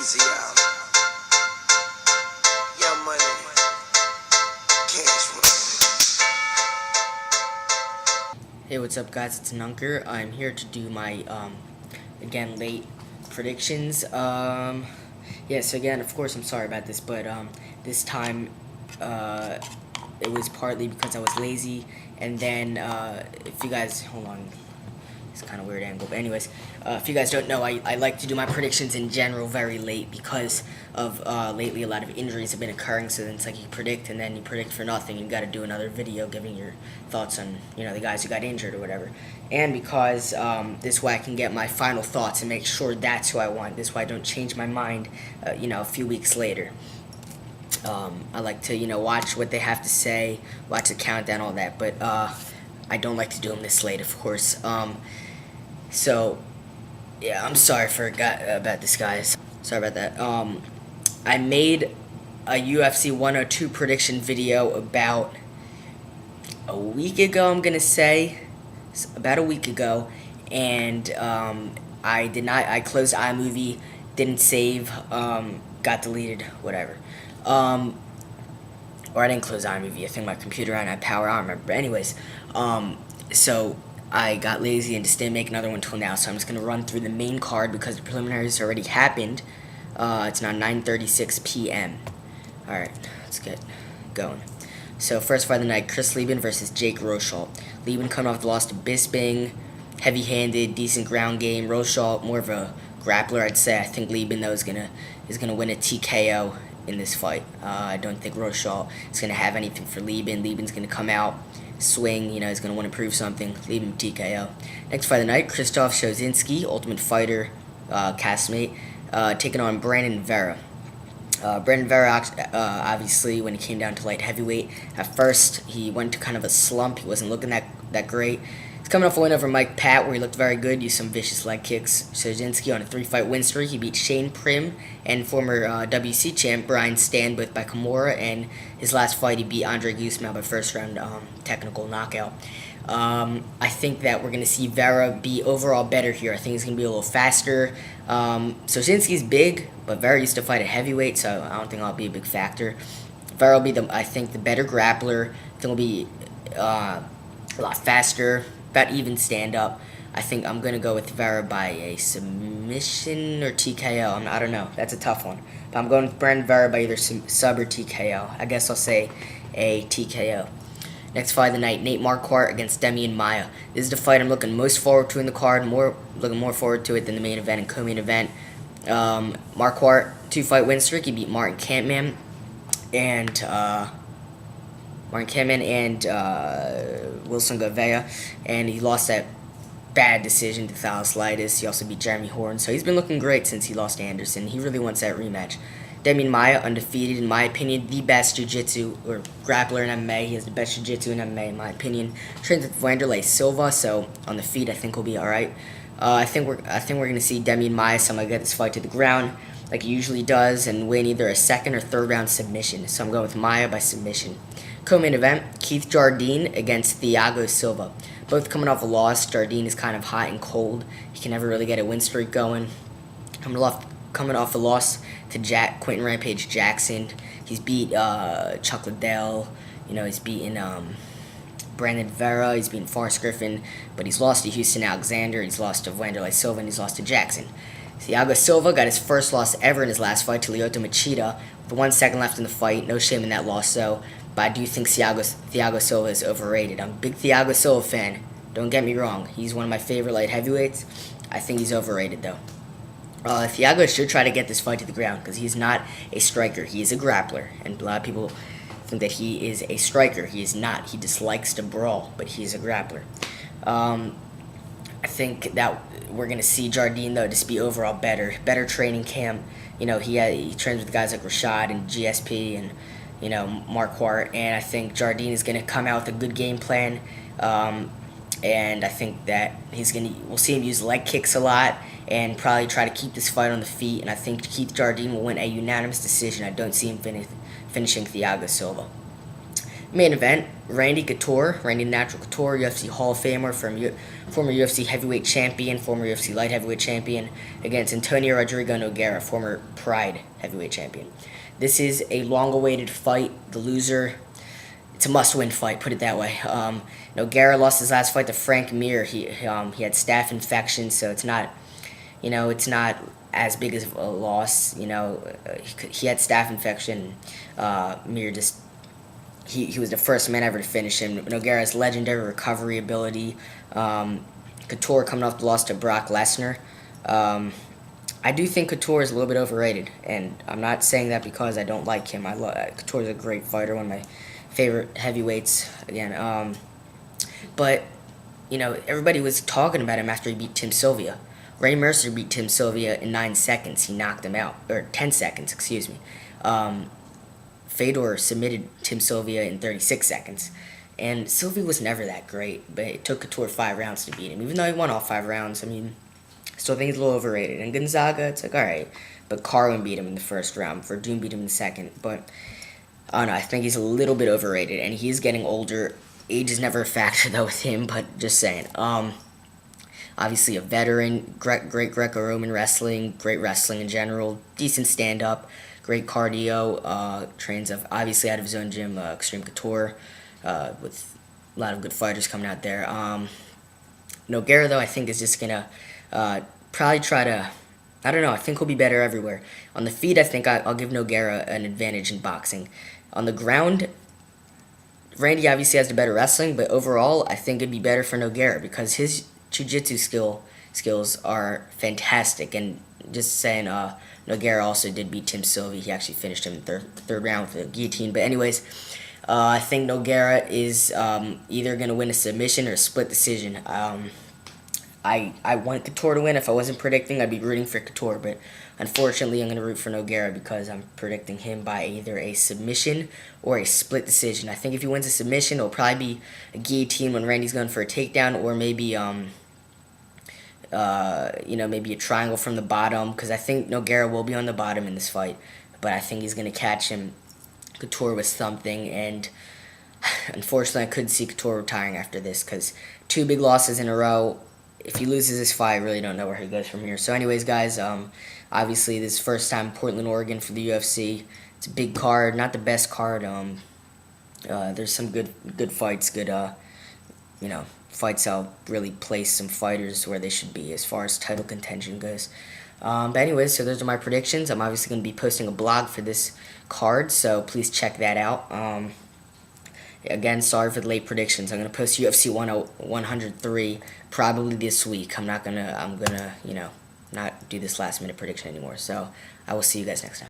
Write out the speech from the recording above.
Easy out. Young money. Cash money. Hey, what's up, guys? It's Nunnker. I'm here to do my again late predictions. Yes, again, of course, I'm sorry about this, but this time it was partly because I was lazy, and then if you guys hold on. It's kind of weird angle, but anyways, if you guys don't know, I like to do my predictions in general very late because of lately a lot of injuries have been occurring. So then it's like you predict and then you predict for nothing. You got to do another video giving your thoughts on the guys who got injured or whatever. And because this way I can get my final thoughts and make sure that's who I want. This way I don't change my mind, a few weeks later. I like to watch what they have to say, watch the countdown, all that, but I don't like to do them this late, of course. So, yeah, I'm sorry about this, guys. Sorry about that. I made a UFC 102 prediction video about a week ago, I'm gonna say. About a week ago. And I closed iMovie, didn't save, got deleted, whatever. Or I didn't close iMovie. I think my computer ran out of power. I don't remember. But anyways, so I got lazy and just didn't make another one until now. So I'm just gonna run through the main card because the preliminaries already happened. It's now 9:36 p.m. All right, let's get going. So first fight of the night: Chris Lieben versus Jake Rochelle. Lieben coming off the loss to Bisping, heavy-handed, decent ground game. Rochelle more of a grappler, I'd say. I think Lieben though is gonna win a TKO in this fight. I don't think Rochelle is going to have anything for Lieben. Lieben's going to come out, swing, he's going to want to prove something. Lieben TKO. Next fight of the night, Krzysztof Szozinski, Ultimate Fighter castmate, taking on Brandon Vera. Brandon Vera, obviously, when he came down to light heavyweight, at first he went to kind of a slump. He wasn't looking that great. He's coming off a win over Mike Pat, where he looked very good, used some vicious leg kicks. Szozinski on a 3-fight win streak. He beat Shane Prim and former WC champ Brian Stanbooth by Kimura, and his last fight he beat Andre Guzman by first-round technical knockout. I think that we're going to see Vera be overall better here. I think he's going to be a little faster. Szozinski's big, but Vera used to fight at heavyweight, so I don't think that'll be a big factor. Vera will be, I think, the better grappler. I think he'll be a lot faster, about even stand-up. I think I'm going to go with Vera by a submission or TKO. I don't know. That's a tough one. But I'm going with Brandon Vera by either sub or TKO. I guess I'll say a TKO. Next fight of the night, Nate Marquardt against Demian Maia. This is the fight I'm looking most forward to in the card. Looking more forward to it than the main event and co-main event. Marquardt, 2-fight win streak. He beat Martin Kampmann and Wilson Gouveia, and he lost that bad decision to Thales. He also beat Jeremy Horn, so he's been looking great since he lost to Anderson. He really wants that rematch. Demian Maia, undefeated, in my opinion, the best jiu-jitsu or grappler in MMA. He has the best jiu-jitsu in MMA, in my opinion. Trains with Wanderlei Silva, so on the feet, I think he'll be all right. I think we're gonna see Demian Maia somehow get this fight to the ground, like he usually does, and win either a second or third round submission. So I'm going with Maia by submission. Co-main event: Keith Jardine against Thiago Silva. Both coming off a loss. Jardine is kind of hot and cold. He can never really get a win streak going. Coming off a loss to Quentin Rampage Jackson. He's beat Chuck Liddell. He's beaten Brandon Vera. He's beaten Forrest Griffin. But he's lost to Houston Alexander. He's lost to Wanderlei Silva. And he's lost to Jackson. Thiago Silva got his first loss ever in his last fight to Lyoto Machida. With 1 second left in the fight. No shame in that loss, though. But I do think Thiago Silva is overrated. I'm a big Thiago Silva fan. Don't get me wrong. He's one of my favorite light heavyweights. I think he's overrated, though. Thiago should try to get this fight to the ground because he's not a striker. He is a grappler. And a lot of people think that he is a striker. He is not. He dislikes to brawl, but he's a grappler. I think that we're going to see Jardine, though, just be overall better. Better training camp. He trains with guys like Rashad and GSP and, Marquardt. And I think Jardine is going to come out with a good game plan. And I think that we'll see him use leg kicks a lot and probably try to keep this fight on the feet. And I think Keith Jardine will win a unanimous decision. I don't see him finishing Thiago Silva. Main event, Randy Couture, Randy Natural Couture, UFC Hall of Famer, former UFC heavyweight champion, former UFC light heavyweight champion, against Antonio Rodrigo Nogueira, former Pride heavyweight champion. This is a long-awaited fight. The loser, it's a must-win fight, put it that way. Nogueira lost his last fight to Frank Mir. He had staph infection, so it's not as big as a loss. He had staph infection. Mir just he was the first man ever to finish him. Nogueira's legendary recovery ability. Couture coming off the loss to Brock Lesnar. I do think Couture is a little bit overrated, and I'm not saying that because I don't like him. Couture is a great fighter, one of my favorite heavyweights. Again, but everybody was talking about him after he beat Tim Sylvia. Ray Mercer beat Tim Sylvia in 9 seconds. He knocked him out, or 10 seconds, excuse me. Fedor submitted Tim Sylvia in 36 seconds. And Sylvia was never that great, but it took Couture 5 rounds to beat him. Even though he won all 5 rounds, I still think he's a little overrated. And Gonzaga, it's like, alright. But Carlin beat him in the first round. Verdun beat him in the second. But, I don't know, I think he's a little bit overrated. And he's getting older. Age is never a factor, though, with him, but just saying. Obviously a veteran, great Greco-Roman wrestling, great wrestling in general, decent stand-up, great cardio, trains obviously out of his own gym, Extreme Couture, with a lot of good fighters coming out there. Nogueira, though, I think is just going to probably try to, I don't know, I think he'll be better everywhere. On the feet, I think I'll give Nogueira an advantage in boxing. On the ground, Randy obviously has the better wrestling, but overall, I think it'd be better for Nogueira because his jiu-jitsu skills are fantastic. And just saying, Nogueira also did beat Tim Sylvia. He actually finished him in the third round with a guillotine. But anyways, I think Nogueira is either going to win a submission or a split decision. I want Couture to win. If I wasn't predicting, I'd be rooting for Couture. But unfortunately, I'm going to root for Nogueira because I'm predicting him by either a submission or a split decision. I think if he wins a submission, it'll probably be a guillotine when Randy's going for a takedown, or maybe maybe a triangle from the bottom, because I think Nogueira will be on the bottom in this fight, but I think he's going to catch him, Couture, with something, and unfortunately I couldn't see Couture retiring after this, because 2 big losses in a row. If he loses this fight, I really don't know where he goes from here. So anyways, guys, obviously this is first time in Portland, Oregon for the UFC. It's a big card, not the best card. There's some good fights, good fights that'll really place some fighters where they should be as far as title contention goes. But anyways, so those are my predictions. I'm obviously going to be posting a blog for this card, so please check that out. Again, sorry for the late predictions. I'm going to post UFC 103 probably this week. I'm gonna not do this last minute prediction anymore. So I will see you guys next time.